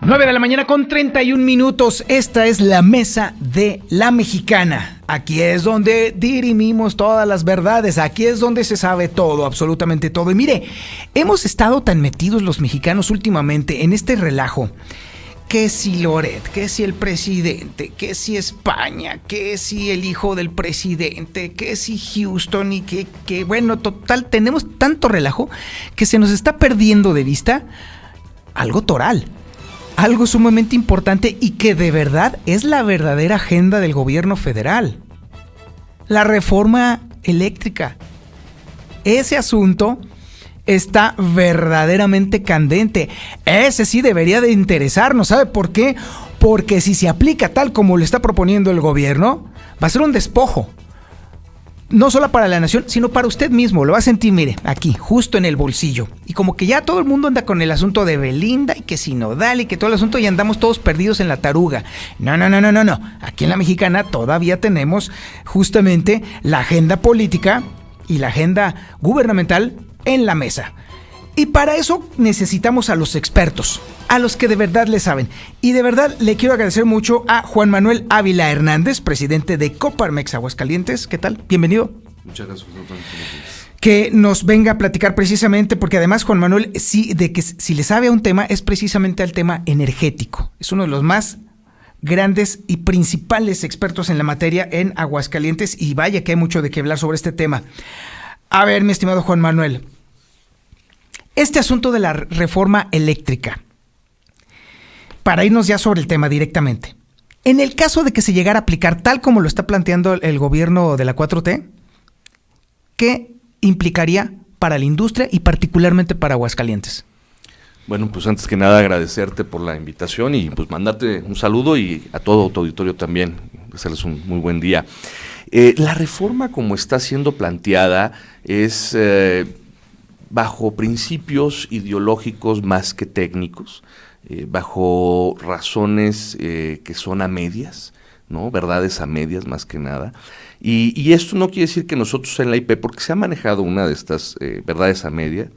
9 de la mañana con 31 minutos. Esta es la Mesa de la Mexicana. Aquí es donde dirimimos todas las verdades. Aquí es donde se sabe todo, absolutamente todo. Y mire, hemos estado tan metidos los mexicanos últimamente en este relajo. Que si Loret, que si el presidente, que si España, que si el hijo del presidente, que si Houston y que bueno, total, tenemos tanto relajo que se nos está perdiendo de vista algo toral. Algo sumamente importante y que de verdad es la verdadera agenda del gobierno federal. La reforma eléctrica. Ese asunto está verdaderamente candente. Ese sí debería de interesarnos. ¿Sabe por qué? Porque si se aplica tal como lo está proponiendo el gobierno, va a ser un despojo. No solo para la nación, sino para usted mismo. Lo va a sentir, mire, aquí, justo en el bolsillo. Y como que ya todo el mundo anda con el asunto de Belinda y que sinodal y que todo el asunto y andamos todos perdidos en la taruga. No. Aquí en la Mexicana todavía tenemos justamente la agenda política y la agenda gubernamental en la mesa. Y para eso necesitamos a los expertos, a los que de verdad le saben. Y de verdad le quiero agradecer mucho a Juan Manuel Ávila Hernández, presidente de Coparmex Aguascalientes. ¿Qué tal? Bienvenido. Muchas gracias. Que nos venga a platicar precisamente, porque además Juan Manuel, sí, de que si le sabe a un tema, es precisamente al tema energético. Es uno de los más grandes y principales expertos en la materia en Aguascalientes. Y vaya que hay mucho de qué hablar sobre este tema. A ver, mi estimado Juan Manuel. Este asunto de la reforma eléctrica, para irnos ya sobre el tema directamente, en el caso de que se llegara a aplicar tal como lo está planteando el gobierno de la 4T, ¿qué implicaría para la industria y particularmente para Aguascalientes? Bueno, pues antes que nada agradecerte por la invitación y pues mandarte un saludo y a todo tu auditorio también, desearles un muy buen día. La reforma como está siendo planteada es bajo principios ideológicos más que técnicos, bajo razones que son a medias, ¿no? Verdades a medias más que nada. Y esto no quiere decir que nosotros en la IP, porque se ha manejado una de estas verdades a medias,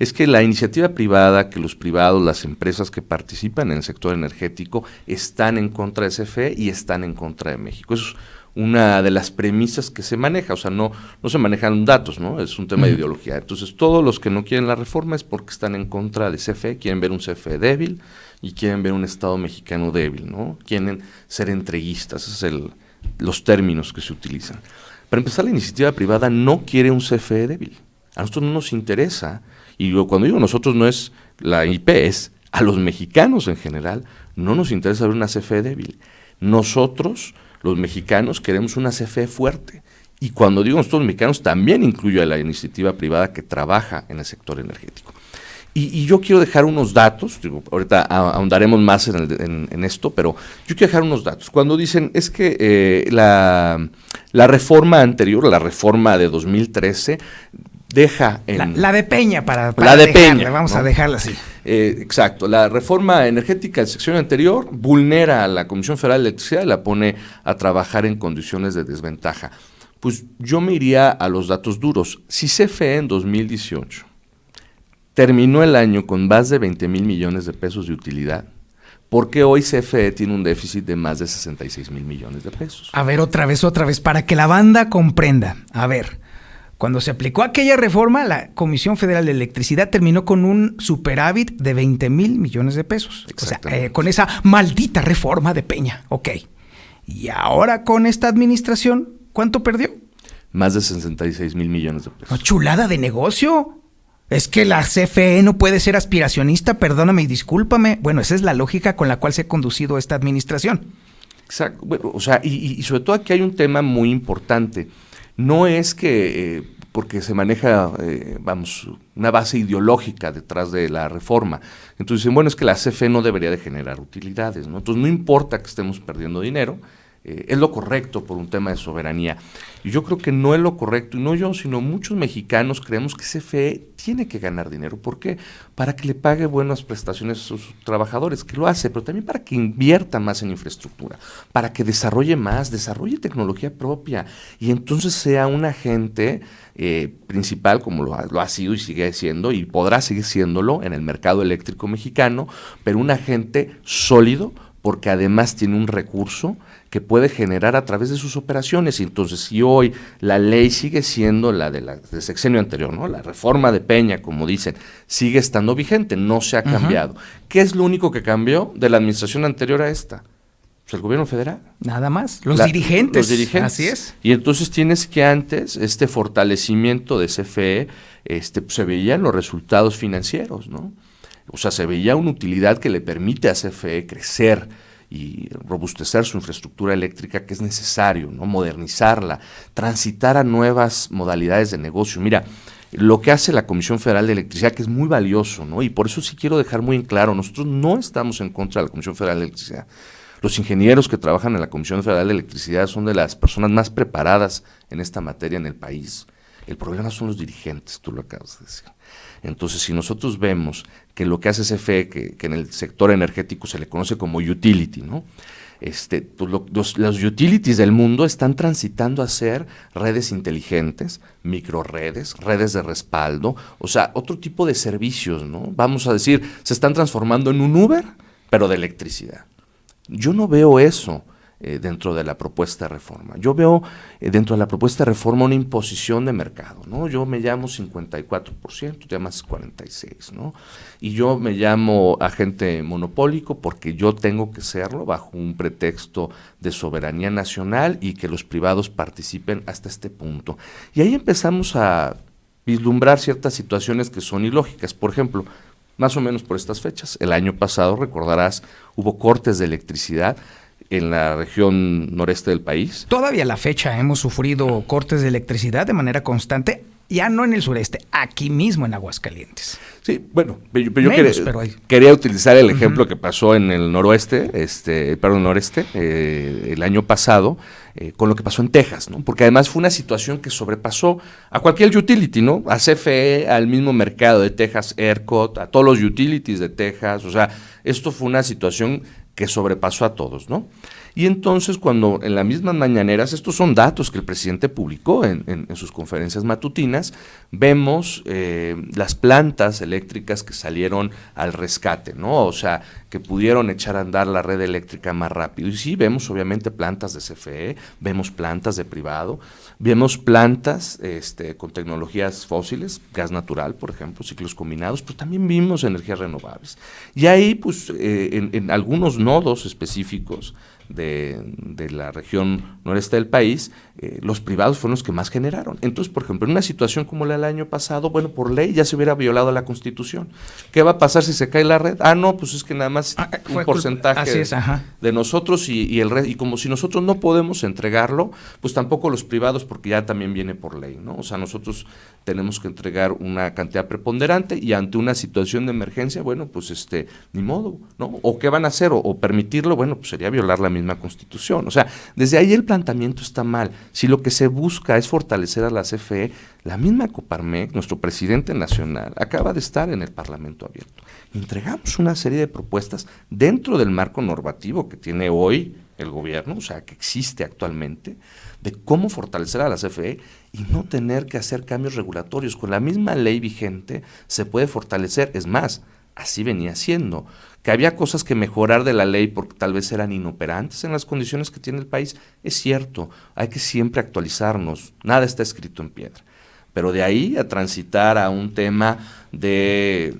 es que la iniciativa privada, que los privados, las empresas que participan en el sector energético están en contra de CFE y están en contra de México. Eso es una de las premisas que se maneja, o sea, no se manejan datos, ¿no? Es un tema de ideología. Entonces, todos los que no quieren la reforma es porque están en contra de CFE, quieren ver un CFE débil y quieren ver un Estado mexicano débil, ¿no? Quieren ser entreguistas, esos son los términos que se utilizan. Para empezar, la iniciativa privada no quiere un CFE débil. A nosotros no nos interesa, y cuando digo nosotros no es la IP, es a los mexicanos en general, no nos interesa ver una CFE débil. Nosotros, los mexicanos, queremos una CFE fuerte. Y cuando digo nosotros los mexicanos, también incluyo a la iniciativa privada que trabaja en el sector energético. Y yo quiero dejar unos datos, digo, ahorita ahondaremos más en esto, pero yo quiero dejar unos datos. Cuando dicen, es que la reforma anterior, la reforma de 2013, deja en... La de Peña, para la de dejarla, Peña, vamos, ¿no?, a dejarla así. Exacto, la reforma energética de sección anterior vulnera a la Comisión Federal de Electricidad y la pone a trabajar en condiciones de desventaja. Pues yo me iría a los datos duros. Si CFE en 2018 terminó el año con más de 20,000 millones de pesos de utilidad, ¿por qué hoy CFE tiene un déficit de más de 66,000 millones de pesos? A ver, otra vez, para que la banda comprenda. A ver, cuando se aplicó aquella reforma, la Comisión Federal de Electricidad terminó con un superávit de 20,000 millones de pesos. O sea, con esa maldita reforma de Peña. Ok. Y ahora con esta administración, ¿cuánto perdió? Más de 66,000 millones de pesos. ¿No, chulada de negocio? Es que la CFE no puede ser aspiracionista, perdóname y discúlpame. Bueno, esa es la lógica con la cual se ha conducido esta administración. Exacto. Bueno, o sea, y sobre todo aquí hay un tema muy importante. No es que porque se maneja, una base ideológica detrás de la reforma. Entonces dicen, bueno, es que la CFE no debería de generar utilidades, ¿no? Entonces no importa que estemos perdiendo dinero, es lo correcto por un tema de soberanía. Y yo creo que no es lo correcto, y no yo, sino muchos mexicanos creemos que CFE tiene que ganar dinero. ¿Por qué? Para que le pague buenas prestaciones a sus trabajadores, que lo hace, pero también para que invierta más en infraestructura, para que desarrolle más, desarrolle tecnología propia, y entonces sea un agente principal, como lo ha sido y sigue siendo, y podrá seguir siéndolo en el mercado eléctrico mexicano, pero un agente sólido, porque además tiene un recurso que puede generar a través de sus operaciones. Y entonces, si hoy la ley sigue siendo la del sexenio anterior, ¿no? La reforma de Peña, como dicen, sigue estando vigente, no se ha cambiado. ¿Qué es lo único que cambió de la administración anterior a esta? Pues el gobierno federal. Nada más, los dirigentes. Así es. Y entonces tienes que antes, este fortalecimiento de CFE, se veían los resultados financieros, ¿no? O sea, se veía una utilidad que le permite a CFE crecer y robustecer su infraestructura eléctrica, que es necesario, ¿no? Modernizarla, transitar a nuevas modalidades de negocio. Mira, lo que hace la Comisión Federal de Electricidad, que es muy valioso, ¿no? Y por eso sí quiero dejar muy en claro, nosotros no estamos en contra de la Comisión Federal de Electricidad. Los ingenieros que trabajan en la Comisión Federal de Electricidad son de las personas más preparadas en esta materia en el país. El problema son los dirigentes, tú lo acabas de decir. Entonces, si nosotros vemos que lo que hace CFE, que en el sector energético se le conoce como utility, ¿no? Pues los utilities del mundo están transitando a ser redes inteligentes, microredes, redes de respaldo, o sea, otro tipo de servicios, ¿no? Vamos a decir, se están transformando en un Uber, pero de electricidad. Yo no veo eso dentro de la propuesta de reforma. Yo veo dentro de la propuesta de reforma una imposición de mercado, ¿no? Yo me llamo 54%, tú te llamas 46%, ¿no? Y yo me llamo agente monopólico porque yo tengo que serlo bajo un pretexto de soberanía nacional y que los privados participen hasta este punto. Y ahí empezamos a vislumbrar ciertas situaciones que son ilógicas. Por ejemplo, más o menos por estas fechas, el año pasado, recordarás, hubo cortes de electricidad en la región noreste del país. Todavía a la fecha hemos sufrido cortes de electricidad de manera constante, ya no en el sureste, aquí mismo en Aguascalientes. Sí, bueno, yo quería utilizar el ejemplo que pasó en el noreste, el año pasado, con lo que pasó en Texas, ¿no? Porque además fue una situación que sobrepasó a cualquier utility, ¿no? A CFE, al mismo mercado de Texas, ERCOT, a todos los utilities de Texas, o sea, esto fue una situación que sobrepasó a todos, ¿no? Y entonces cuando en las mismas mañaneras, estos son datos que el presidente publicó en sus conferencias matutinas, vemos las plantas eléctricas que salieron al rescate, ¿no? O sea, que pudieron echar a andar la red eléctrica más rápido. Y sí, vemos obviamente plantas de CFE, vemos plantas de privado, vemos plantas con tecnologías fósiles, gas natural, por ejemplo, ciclos combinados, pero también vimos energías renovables. Y ahí, pues, en algunos nodos específicos de la región noreste del país, los privados fueron los que más generaron. Entonces, por ejemplo, en una situación como la del año pasado, bueno, por ley ya se hubiera violado la Constitución. ¿Qué va a pasar si se cae la red? No, pues es que nada más un porcentaje de nosotros y el red, y como si nosotros no podemos entregarlo, pues tampoco los privados, porque ya también viene por ley, ¿no? O sea, nosotros tenemos que entregar una cantidad preponderante y ante una situación de emergencia, bueno, pues ni modo, ¿no? ¿O qué van a hacer? ¿O permitirlo? Bueno, pues sería violar la misma Constitución. O sea, desde ahí el planteamiento está mal. Si lo que se busca es fortalecer a la CFE, la misma Coparmex, nuestro presidente nacional, acaba de estar en el Parlamento abierto. Entregamos una serie de propuestas dentro del marco normativo que tiene hoy el gobierno, o sea, que existe actualmente, de cómo fortalecer a la CFE y no tener que hacer cambios regulatorios. Con la misma ley vigente se puede fortalecer, es más, así venía siendo. Que había cosas que mejorar de la ley porque tal vez eran inoperantes en las condiciones que tiene el país, es cierto, hay que siempre actualizarnos, nada está escrito en piedra. Pero de ahí a transitar a un tema de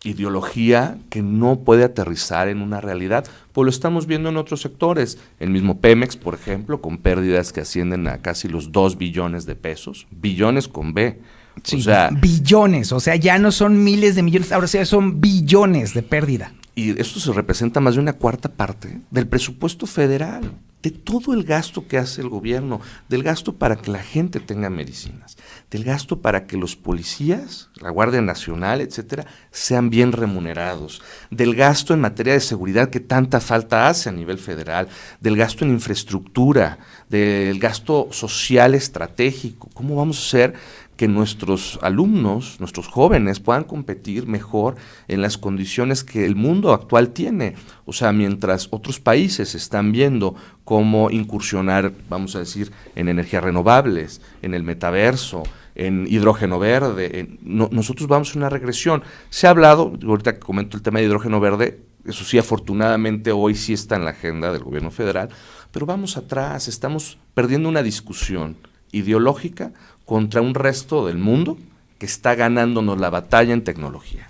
ideología que no puede aterrizar en una realidad, pues lo estamos viendo en otros sectores. El mismo Pemex, por ejemplo, con pérdidas que ascienden a casi los 2 billones de pesos, billones con B. Sí, o sea, billones, o sea, ya no son miles de millones, ahora sí son billones de pérdida. Y esto se representa más de una cuarta parte del presupuesto federal. de todo el gasto que hace el gobierno, del gasto para que la gente tenga medicinas, del gasto para que los policías, la Guardia Nacional, etcétera, sean bien remunerados, del gasto en materia de seguridad que tanta falta hace a nivel federal, del gasto en infraestructura, del gasto social estratégico. ¿Cómo vamos a hacer que nuestros alumnos, nuestros jóvenes puedan competir mejor en las condiciones que el mundo actual tiene? O sea, mientras otros países están viendo cómo incursionar, vamos a decir, en energías renovables, en el metaverso, en hidrógeno verde, nosotros vamos a una regresión. Se ha hablado, ahorita que comento el tema de hidrógeno verde, eso sí, afortunadamente hoy sí está en la agenda del gobierno federal, pero vamos atrás, estamos perdiendo una discusión ideológica contra un resto del mundo que está ganándonos la batalla en tecnología.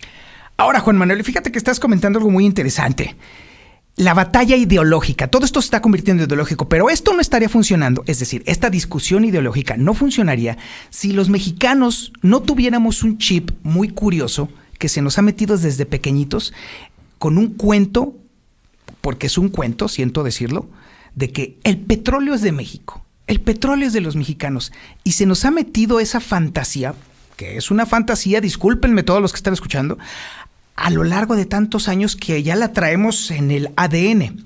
Ahora, Juan Manuel, fíjate que estás comentando algo muy interesante. La batalla ideológica, todo esto se está convirtiendo en ideológico, pero esto no estaría funcionando, es decir, esta discusión ideológica no funcionaría si los mexicanos no tuviéramos un chip muy curioso que se nos ha metido desde pequeñitos con un cuento, porque es un cuento, siento decirlo, de que el petróleo es de México, el petróleo es de los mexicanos, y se nos ha metido esa fantasía, que es una fantasía, discúlpenme todos los que están escuchando, a lo largo de tantos años que ya la traemos en el ADN.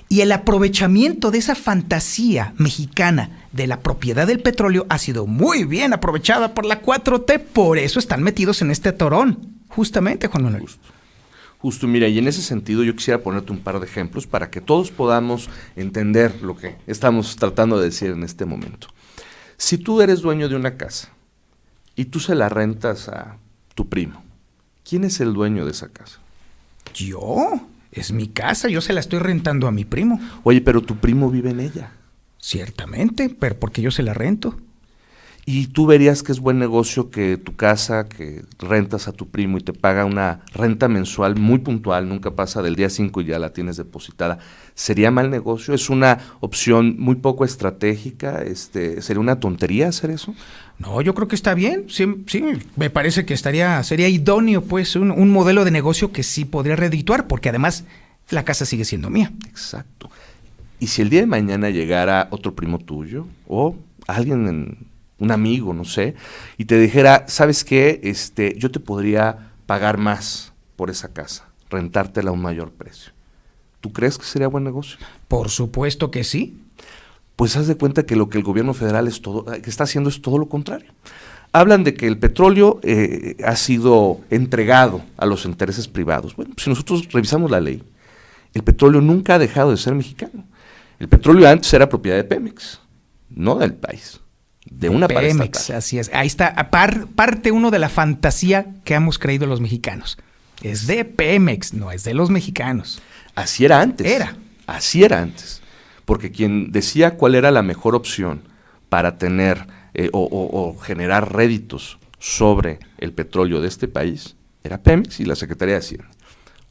Y el aprovechamiento de esa fantasía mexicana de la propiedad del petróleo ha sido muy bien aprovechada por la 4T, por eso están metidos en este torón, justamente, Juan Manuel. Justo, mira, y en ese sentido yo quisiera ponerte un par de ejemplos para que todos podamos entender lo que estamos tratando de decir en este momento. Si tú eres dueño de una casa y tú se la rentas a tu primo, ¿quién es el dueño de esa casa? Yo, es mi casa, yo se la estoy rentando a mi primo. Oye, pero tu primo vive en ella. Ciertamente, pero porque yo se la rento. Y tú verías que es buen negocio que tu casa, que rentas a tu primo y te paga una renta mensual muy puntual, nunca pasa del día 5 y ya la tienes depositada. ¿Sería mal negocio? ¿Es una opción muy poco estratégica? ¿Sería una tontería hacer eso? No, yo creo que está bien. Sí, me parece que sería idóneo, pues, un modelo de negocio que sí podría redituar, porque además la casa sigue siendo mía. Exacto. Y si el día de mañana llegara otro primo tuyo o alguien un amigo, no sé, y te dijera, ¿sabes qué? Yo te podría pagar más por esa casa, rentártela a un mayor precio. ¿Tú crees que sería buen negocio? Por supuesto que sí. Pues haz de cuenta que lo que el gobierno federal que está haciendo es todo lo contrario. Hablan de que el petróleo ha sido entregado a los intereses privados. Bueno, si nosotros revisamos la ley, el petróleo nunca ha dejado de ser mexicano. El petróleo antes era propiedad de Pemex, no del país. De una Pemex, así es. Ahí está, parte uno de la fantasía que hemos creído los mexicanos. Es de Pemex, no es de los mexicanos. Así era antes. Así era antes. Porque quien decía cuál era la mejor opción para tener o generar réditos sobre el petróleo de este país era Pemex y la Secretaría de Hacienda.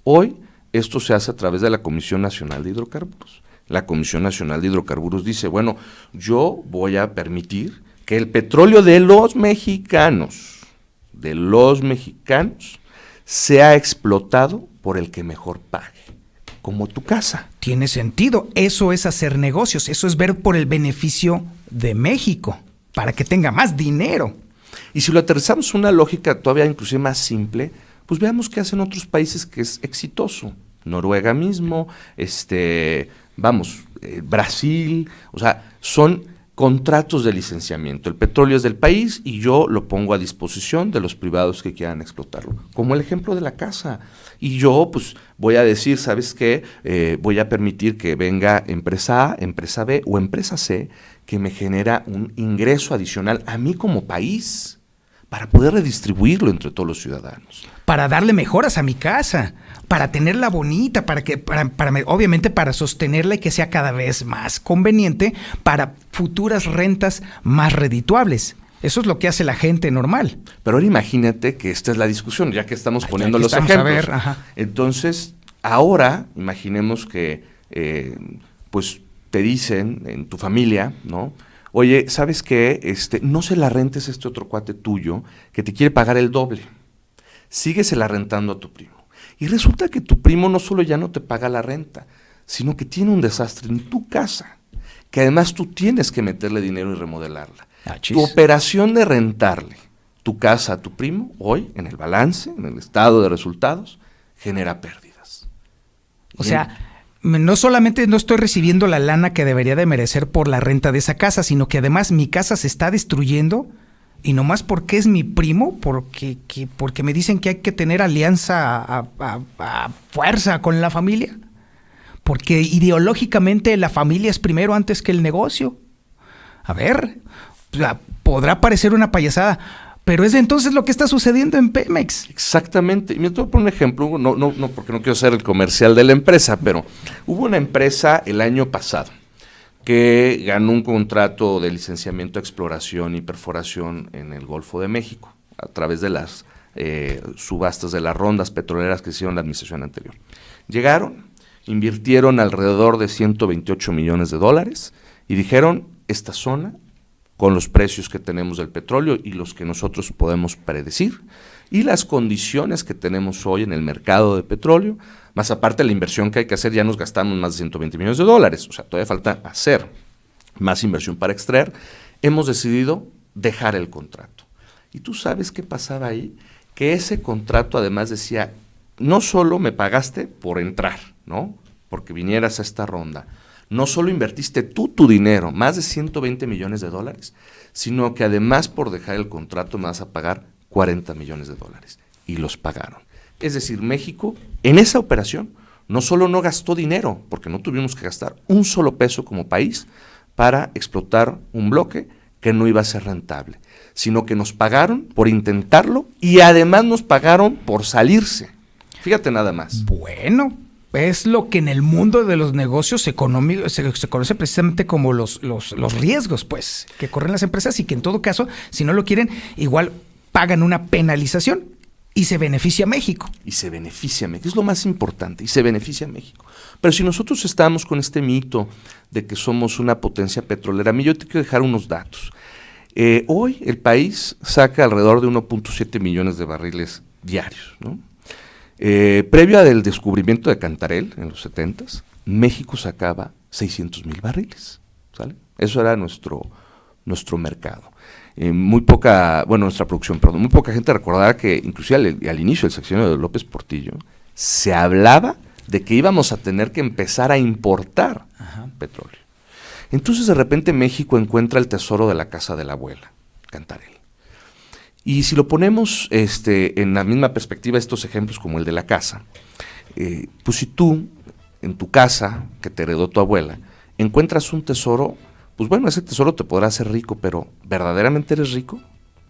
Hoy esto se hace a través de la Comisión Nacional de Hidrocarburos. La Comisión Nacional de Hidrocarburos dice, bueno, yo voy a permitir que el petróleo de los mexicanos, sea explotado por el que mejor pague, como tu casa. Tiene sentido, eso es hacer negocios, eso es ver por el beneficio de México, para que tenga más dinero. Y si lo aterrizamos a una lógica todavía inclusive más simple, pues veamos qué hacen otros países que es exitoso. Noruega mismo, Brasil, o sea, son contratos de licenciamiento. El petróleo es del país y yo lo pongo a disposición de los privados que quieran explotarlo. Como el ejemplo de la casa. Y yo, pues, voy a decir, ¿sabes qué? Voy a permitir que venga empresa A, empresa B o empresa C que me genera un ingreso adicional a mí como país para poder redistribuirlo entre todos los ciudadanos. Para darle mejoras a mi casa, para tenerla bonita, obviamente para sostenerla y que sea cada vez más conveniente para futuras rentas más redituables. Eso es lo que hace la gente normal. Pero ahora imagínate que esta es la discusión, ya que estamos poniendo los ejemplos. A ver, entonces, ahora imaginemos que pues te dicen en tu familia, ¿no? Oye, ¿sabes qué? No se la rentes a este otro cuate tuyo que te quiere pagar el doble. Síguesela rentando a tu primo. Y resulta que tu primo no solo ya no te paga la renta, sino que tiene un desastre en tu casa. que además tú tienes que meterle dinero y remodelarla. Achis. Tu operación de rentarle tu casa a tu primo, hoy, en el balance, en el estado de resultados, genera pérdidas. O sea, no solamente no estoy recibiendo la lana que debería de merecer por la renta de esa casa, sino que además mi casa se está destruyendo, y nomás porque es mi primo, porque me dicen que hay que tener alianza a fuerza con la familia, porque ideológicamente la familia es primero antes que el negocio. A ver, podrá parecer una payasada, pero es entonces lo que está sucediendo en Pemex. Exactamente. Y me voy a poner un ejemplo, no porque no quiero ser el comercial de la empresa, pero hubo una empresa el año pasado que ganó un contrato de licenciamiento, exploración y perforación en el Golfo de México, a través de las subastas de las rondas petroleras que hicieron la administración anterior. Llegaron, invirtieron alrededor de $128 millones y dijeron, esta zona, con los precios que tenemos del petróleo y los que nosotros podemos predecir, y las condiciones que tenemos hoy en el mercado de petróleo, más aparte de la inversión que hay que hacer, ya nos gastamos más de $120 millones, o sea, todavía falta hacer más inversión para extraer, hemos decidido dejar el contrato. ¿Y tú sabes qué pasaba ahí? Que ese contrato además decía, no solo me pagaste por entrar, ¿no?, porque vinieras a esta ronda, no solo invertiste tú tu dinero, más de $120 millones, sino que además por dejar el contrato me vas a pagar $40 millones. Y los pagaron. Es decir, México en esa operación no solo no gastó dinero, porque no tuvimos que gastar un solo peso como país para explotar un bloque que no iba a ser rentable, sino que nos pagaron por intentarlo y además nos pagaron por salirse. Fíjate nada más. Bueno, es lo que en el mundo de los negocios económicos se conoce precisamente como los riesgos, pues, que corren las empresas, y que en todo caso, si no lo quieren, igual pagan una penalización y se beneficia a México. Y se beneficia a México, es lo más importante, y se beneficia a México. Pero si nosotros estamos con este mito de que somos una potencia petrolera, a mí yo te quiero dejar unos datos. Hoy el país saca alrededor de 1.7 millones de barriles diarios, ¿no? Previo al descubrimiento de Cantarell en los 70s, México sacaba 600,000 barriles, ¿sale? Eso era nuestro mercado. Nuestra producción, perdón. Muy poca gente recordará que inclusive al inicio del sexenio de López Portillo se hablaba de que íbamos a tener que empezar a importar petróleo. Entonces de repente México encuentra el tesoro de la casa de la abuela, Cantarell. Y si lo ponemos en la misma perspectiva, estos ejemplos como el de la casa, pues si tú, en tu casa, que te heredó tu abuela, encuentras un tesoro, pues bueno, ese tesoro te podrá hacer rico, pero ¿verdaderamente eres rico?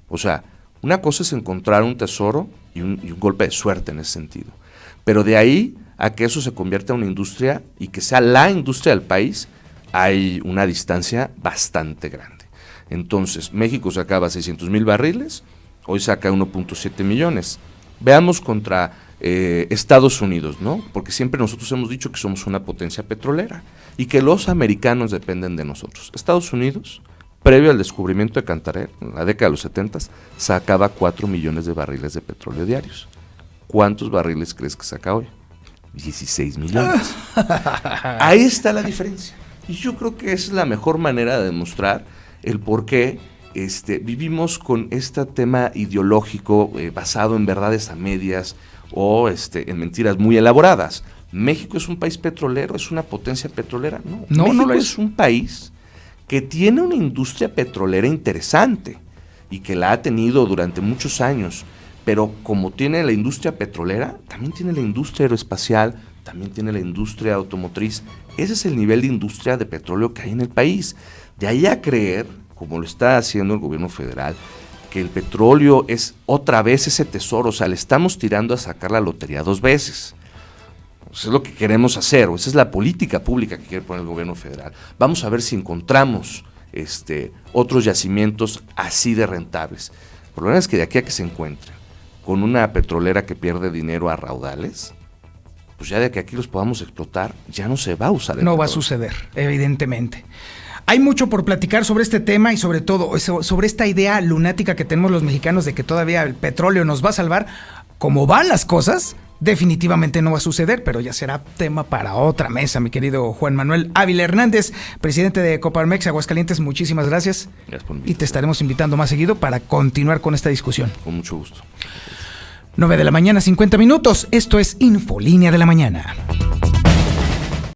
O sea, una cosa es encontrar un tesoro y un golpe de suerte en ese sentido, pero de ahí a que eso se convierta en una industria y que sea la industria del país, hay una distancia bastante grande. Entonces, México sacaba 600,000 barriles, hoy saca 1.7 millones. Veamos contra Estados Unidos, ¿no? Porque siempre nosotros hemos dicho que somos una potencia petrolera y que los americanos dependen de nosotros. Estados Unidos, previo al descubrimiento de Cantarell, en la década de los 70s, sacaba 4 millones de barriles de petróleo diarios. ¿Cuántos barriles crees que saca hoy? 16 millones. Ahí está la diferencia. Y yo creo que esa es la mejor manera de demostrar el por qué vivimos con este tema ideológico basado en verdades a medias o en mentiras muy elaboradas. ¿México es un país petrolero? ¿Es una potencia petrolera? No, México es un país que tiene una industria petrolera interesante y que la ha tenido durante muchos años, pero como tiene la industria petrolera, también tiene la industria aeroespacial, también tiene la industria automotriz. Ese es el nivel de industria de petróleo que hay en el país. De ahí a creer, como lo está haciendo el gobierno federal, que el petróleo es otra vez ese tesoro, o sea, le estamos tirando a sacar la lotería 2 veces. Eso es lo que queremos hacer, o esa es la política pública que quiere poner el gobierno federal. Vamos a ver si encontramos otros yacimientos así de rentables. El problema es que de aquí a que se encuentren con una petrolera que pierde dinero a raudales, pues ya de que aquí los podamos explotar, ya no se va a usar. No va a suceder, evidentemente. Hay mucho por platicar sobre este tema y sobre todo sobre esta idea lunática que tenemos los mexicanos de que todavía el petróleo nos va a salvar. Como van las cosas, definitivamente no va a suceder, pero ya será tema para otra mesa, mi querido Juan Manuel Ávila Hernández, presidente de Coparmex Aguascalientes, muchísimas gracias. Gracias por y te estaremos invitando más seguido para continuar con esta discusión. Con mucho gusto. 9 de la mañana, 50 minutos. Esto es Infolínea de la Mañana.